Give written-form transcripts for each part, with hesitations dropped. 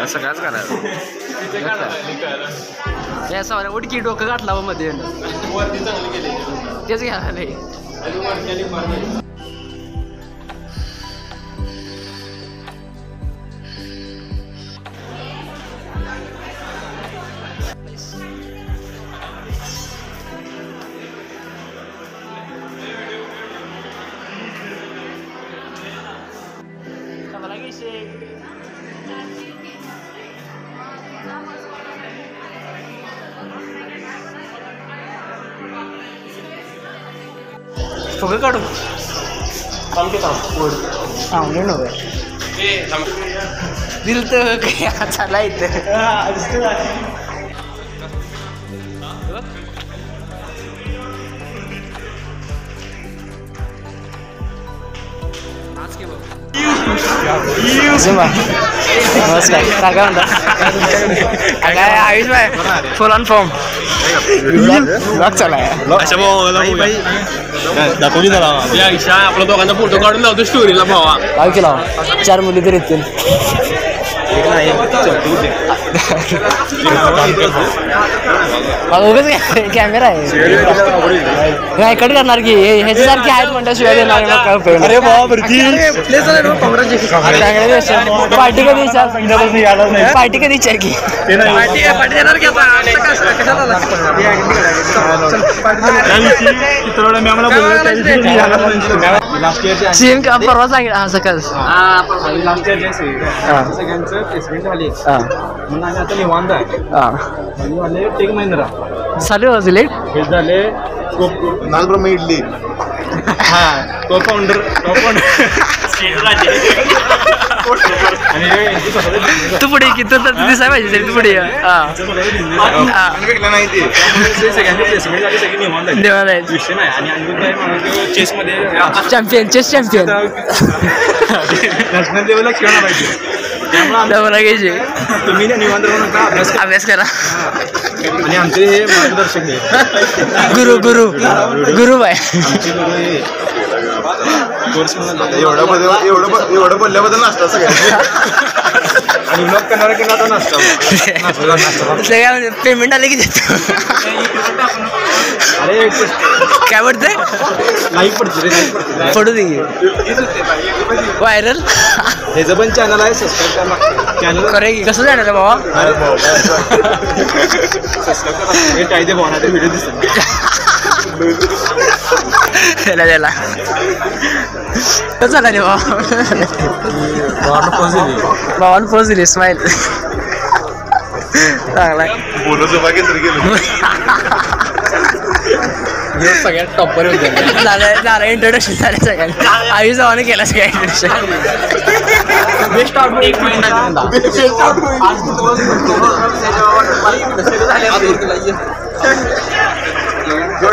सगळ्याच करायचं असं उडकी डोकं गाठला मध्ये तेच घ्यायला नाही. फोटो काढू दिल तर चाला इथं नमस्कार काय म्हणता काय आयुष भाई फुल ऑन फॉर्म ब्लॉग चालाय दाखवली जरा या इशा आपला दोघांचा फोटो काढून लावतो स्टोरीला भावा काय केला 4 मुली तर येतील कॅमेरा आहे काय कट करणार की ह्याच्यासारखी आहेत म्हणल्याशिवाय देणार अरे पार्टी कधी पार्टी कधी विचार की सेम का परवा सांगितलं हा सकाळ आता निवांत आहे टेक महिंद्रा चालू सिलेक्ट हे झाले नागब्रह्म इडली हा को फाउंडर तू पुढे की तू दिसाय पाहिजे तरी तू पुढे विषय नाही आणि चेस मध्ये चॅम्पियन चेस चॅम्पियन नॅशनल लेवलला खेळणार पाहिजे घ्यायचे तुम्ही निवांत राहू नका अभ्यास करा आणि आमचे हे मार्गदर्शक गुरु गुरु गुरु बाय एवढं बोलल्याबद्दल नाश्ता सगळ्या आणि मग करणारा केला तर नाश्ता सगळ्या पेमेंट आले की देतो अरे काय पडतंय लाईव्ह पडते पडू दे व्हायरल ह्याचं पण चॅनल आहे सबस्क्राईब करा चॅनल खरं की कसं जाणार बाबा सबस्क्राईब करा हे काय ते भावना ते व्हिडिओ दिसतात त्याला कसं झालं बाबा भावानं पोच दिली स्माईल चांगला सगळ्यात टॉपर होते झालं इंट्रोडक्शन झालं सगळ्यांना आयुष भावाने केला सगळ्या इंट्रोडक्शन बेस्ट एक minute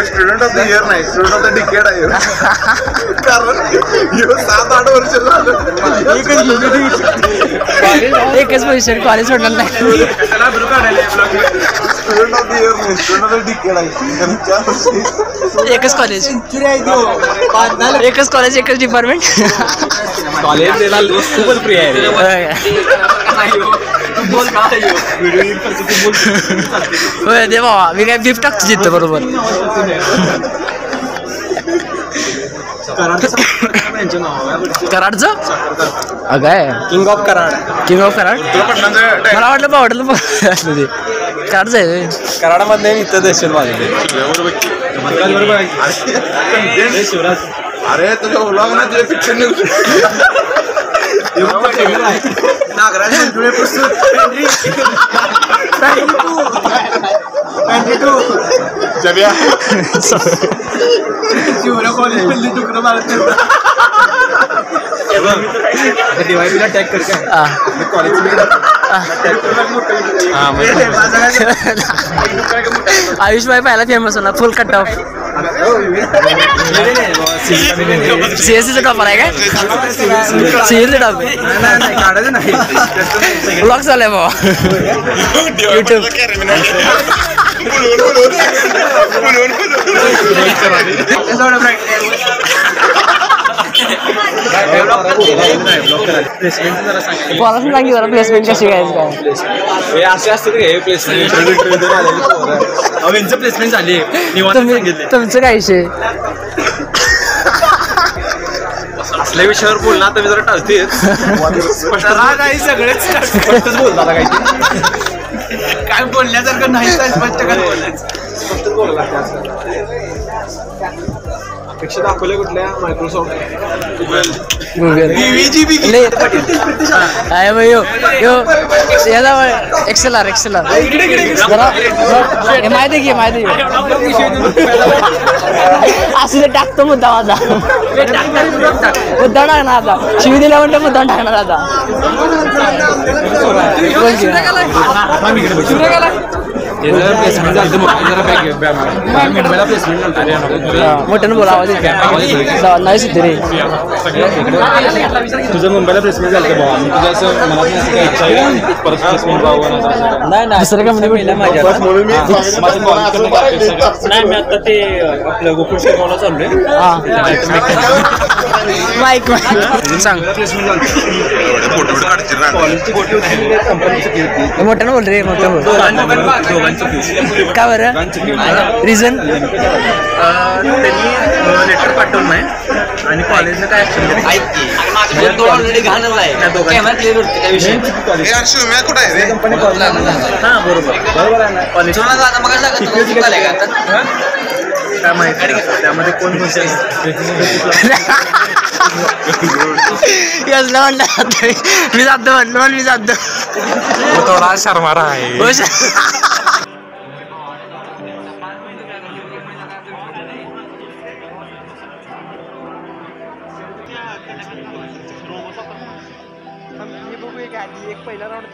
student of the year नाही स्टुडंट ऑफ द डिकेड आहे कारण 7-8 वर्ष झालं एकच पोझिशन कॉलेज सोडणार नाही स्टुडंट ऑफ द इयर नाही स्टुडंट ऑफ द डिकेड आहे एकच कॉलेज एकच कॉलेज एकच डिपार्टमेंट कॉलेज खूपच प्रिय आहे होय दे बाबा मी काय गिफ्ट टाकतो जिथं बरोबर कराडचं काय किंग ऑफ कराड मला वाटलं आवडलं असलं ते कराडचं आहे कराडामधले इथं दहशत वाजले अरे तुझ्या ओलाव ना तुझे पिक्चर नागराज दिवाळीला टॅग कर काय कॉलेज आयुष भाई पहिला फेमस होणार फुल कट ऑफ सीएससीचा टॉपर आहे काय सीएससी टॉप काढायचं नाही ब्लॉग चालू आहे बाबा युट्यूब कोणाला सांगितलं जरा प्लेसमेंट कशी घ्यायचं काय असे असते काय प्लेसमेंट प्लेसमेंट झाली तुमचं काय विषय असल्या विषयावर बोलणार तर मी जरा टाळतेच काही सगळेच स्पष्टच बोलतात काही काय बोलण्यासारखं नाही स्पष्ट काय बोलण्याचं अपेक्षा दाखवल्या कुठल्या मायक्रोसॉफ्ट गुगल आहे भाई यो एक्सेलआर माहिती घे माहिती असं टाकतो मुद्दा माझा मुद्दा टाकणार आता शिवी दिल्या म्हणतो मुद्दा टाकणार आता मोठ्यानं बोला आवाज नाही सिद्धी रे तुझं मुंबईला प्लेसमेंट झालं भाऊ तुझं असं मनात परत प्लेसमेंट नाही दुसऱ्या कंपनी माझ्या नाही मी आता ते आपलं गोकुळ शेगावला चाललोय माईक सांग मोठ्यानं बोल रे मोठ्यानं बोल का बरं रिझन त्यांनी लेटर पाठवलं नाही आणि कॉलेजनं काय हा बरोबर कॉलेज काय माहिती त्यामध्ये कोण यासला म्हणलं मी जातो म्हणलो मी जातो थोडा शर्मारा आहे पहिला राऊंड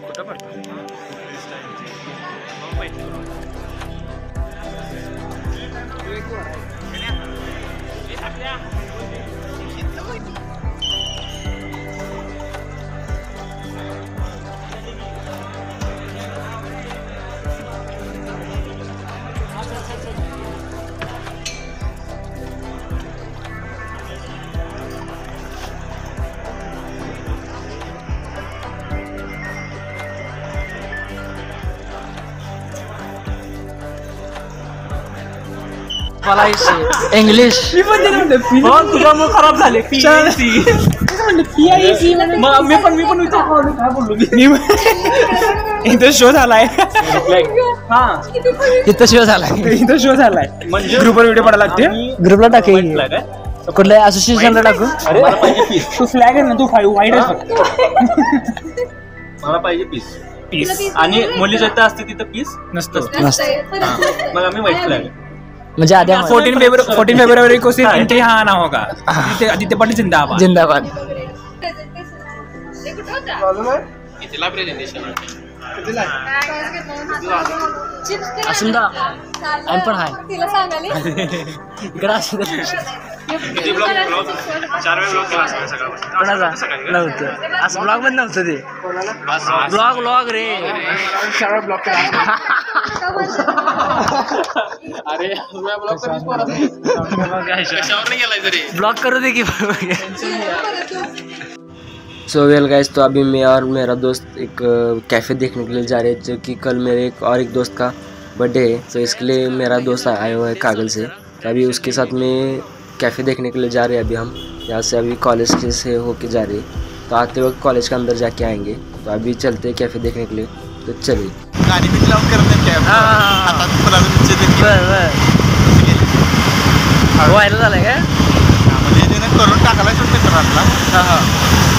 कुठं पडतो मला इंग्लिश तुझा मग खराब झाले मी पण विचार काय बोललो इथं शो झालाय इथं शो झालाय म्हणजे ग्रुपवर व्हिडिओ पडायला लागते ग्रुपला टाकेल कुठल्या असोसिएशनला टाकू तू फ्लॅग आहे ना तू वाईट मला पाहिजे पीस आणि मुली जिथं असते तिथं पीस नसतं मग आम्ही व्हाईट फ्लॅग म्हणजे आधी 14 फेब्रुवारी को सिर्फ इम्तिहान होगा आदित्य पाटील जिंदाबाद असून पण हाय इकडं नव्हतं असं ब्लॉग मध्ये नव्हतं ते ब्लॉग रे ब्लॉग करू दे की सो वेल गाइस तो अभी मैं और मेरा दोस्त एक कैफ़े देखने के लिए जा रहे हैं जो कि कल मेरे एक दोस्त का बर्थडे है तो इसके लिए मेरा दोस्त आया हुआ है कागल से तो अभी उसके साथ में कैफ़े देखने के लिए जा रहे हैं अभी हम यहाँ से अभी कॉलेज से होके जा रहे हैं तो आते वक्त कॉलेज के अंदर जाके आएंगे तो अभी चलते हैं कैफ़े देखने के लिए तो चलिए व्हायरल झालं काय करून टाकायला मित्रांना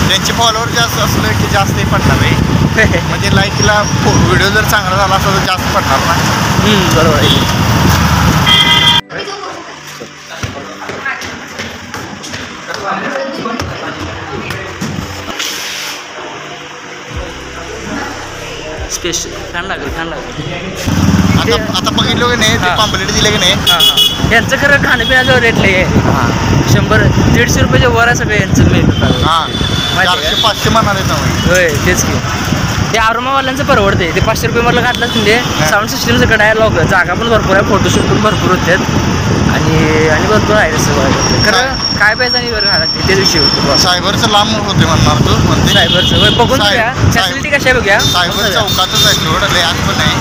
त्यांचे फॉलोअर जास्त असले की जास्त पडणार आहे म्हणजे लाईकला व्हिडिओ जर चांगला झाला असता तर जास्त पडणार ना बरोबर आहे स्पेशल छान लागेल आता बघितलं की नाही ते पांपलेट दिले की नाही. हां यांचं खरं खाण्यापिण्याचं रेट लय आहे. 100-150 रुपयाच्या वर आहे सगळं यांचं मेनू. हां 400-500 म्हणाले ना. होय तेच की ते आरोमावाल्यांचं परवडते. ते 500 रुपये मला घातलं म्हणजे साऊंड सिस्टमचं कडे आहे. लोक जागा पण भरपूर आहे, फोटोशूट पण भरपूर होतात आणि भरपूर आहे सगळं. खरं काय पैसा नाही बरं घाला ते विषय होतो. सायबरचं लांब होते म्हणणार तू म्हणते. सायबरचं बघून घ्या फॅसिलिटी कशा आहे बघ्या. सायबर चौकातच आहे थोडं लय आत पण नाही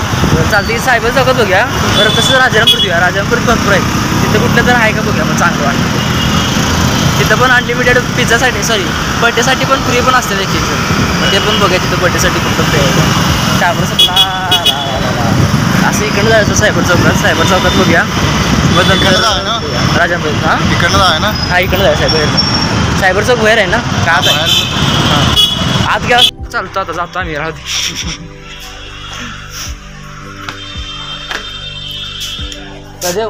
चालते. सायबर चौकात बघूया. बरं तसं राजारामपूर घेऊया. राजारामपूर भरपूर आहे. तिथं कुठलं तर आहे का बघूया मग चांगलं वाटतं. तिथं पण अनलिमिटेड पिझ्झासाठी बर्थडेसाठी पण फ्री पण असते एक ते पण बघूया. तिथं बर्थडेसाठी फक्त फ्री आहे. सायबर चौकात असं इकडं जायचं. सायबर चौकात बघूया. मग राजारामपूर हां इकडनं आहे ना. हा इकडं जायचं सायबर चौक बाहेर आहे ना का आत आहे. आत घ्या चालतो आता जातो आम्ही. राहते राजेव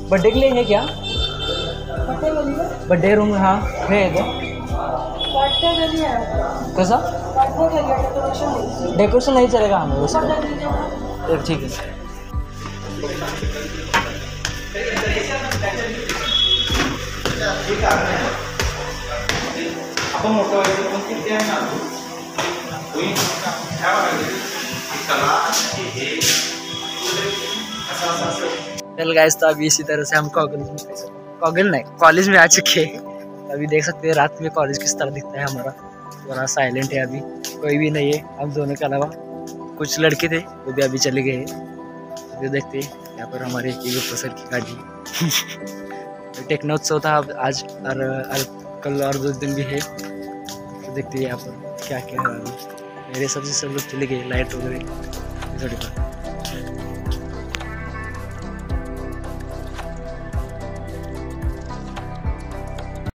बर्थडे के लिए है क्या? बर्थडे रूम हाँ है कैसा डेकोरेशन नहीं चलेगा हमें वैसे. ठीक है. चल गाइस तो अभी इसी तरह से हम कॉगल नहीं कॉलेज में आ चुके हैं. अभी देख सकते हैं रात में कॉलेज किस तरह दिखता है हमारा. थोड़ा साइलेंट है, अभी कोई भी नहीं है हम दोनों के अलावा. कुछ लड़के थे वो भी अभी चले गए हैं. जो देखते हैं यहाँ पर हमारे सर की गाड़ी. टेक्नोत्सव था आज और कल और 2 दिन भी है. तो देखते हैं यहाँ पर क्या क्या है. मेरे सबसे सब लोग चले गए लाइट वगैरह थोड़ी